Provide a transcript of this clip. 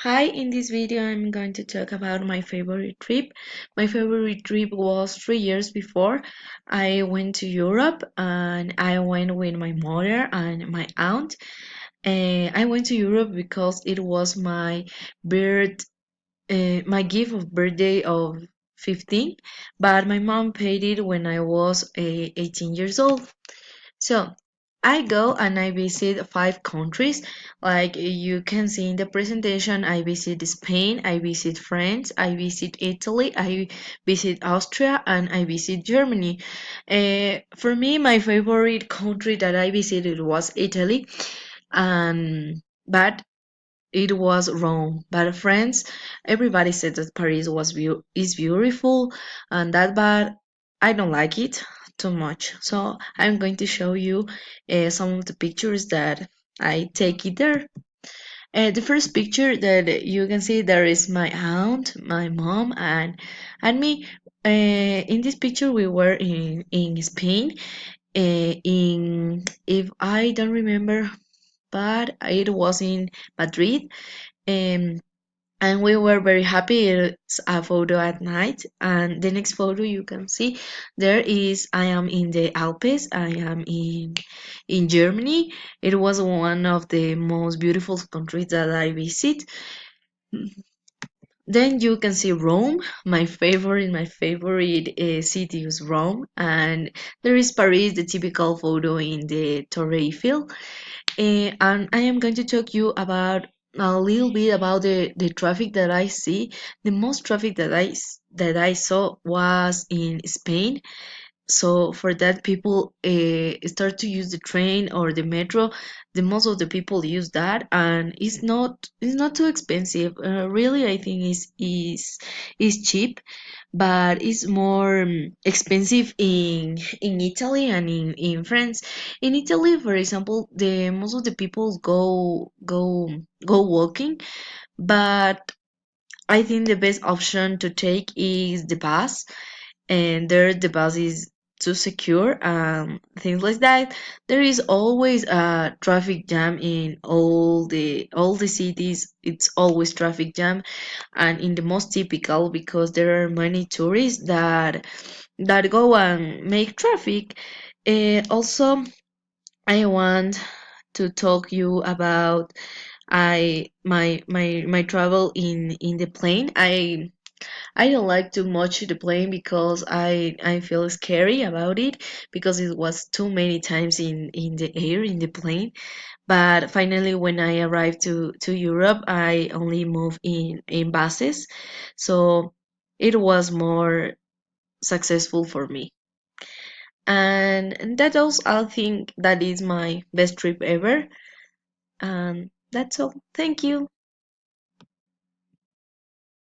Hi, in this video I'm going to talk about my favorite trip. My favorite trip was 3 years before. I went to Europe and I went with my mother and my aunt. I went to Europe because it was my gift of birthday of 15, but my mom paid it when I was 18 years old. So I go and I visit 5 countries. Like you can see in the presentation, I visit Spain, I visit France, I visit Italy, I visit Austria, and I visit Germany. For me, my favorite country that I visited was Italy, and but it was Rome. But France, everybody said that Paris is beautiful, and that, but I don't like it too much. So I'm going to show you some of the pictures that I take it there. The first picture that you can see there is my aunt, my mom, and me. In this picture, we were in Spain. In if I don't remember, but it was in Madrid. Um, and we were very happy. It's a photo at night, and the next photo you can see there is I am in the Alps. I am in Germany. It was one of the most beautiful countries that I visit. Then you can see Rome. My favorite city is Rome, and there is Paris, the typical photo in the Torre Eiffel. And I am going to talk you about a little bit about the traffic that I see. The most traffic that I saw was in Spain. So for that, people start to use the train or the metro. The most of the people use that, and it's not too expensive. Really, I think is cheap, but it's more expensive in Italy and in France. In Italy, for example, the most of the people go walking, but I think the best option to take is the bus, and there the bus is too secure and things like that. There is always a traffic jam in all the cities. It's always traffic jam, and in the most typical because there are many tourists that go and make traffic. Also, I want to talk you about my travel in the plane. I don't like too much the plane because I feel scary about it because it was too many times in the air in the plane. But finally, when I arrived to Europe, I only moved in buses, so it was more successful for me. And that also, I think that is my best trip ever. And that's all. Thank you.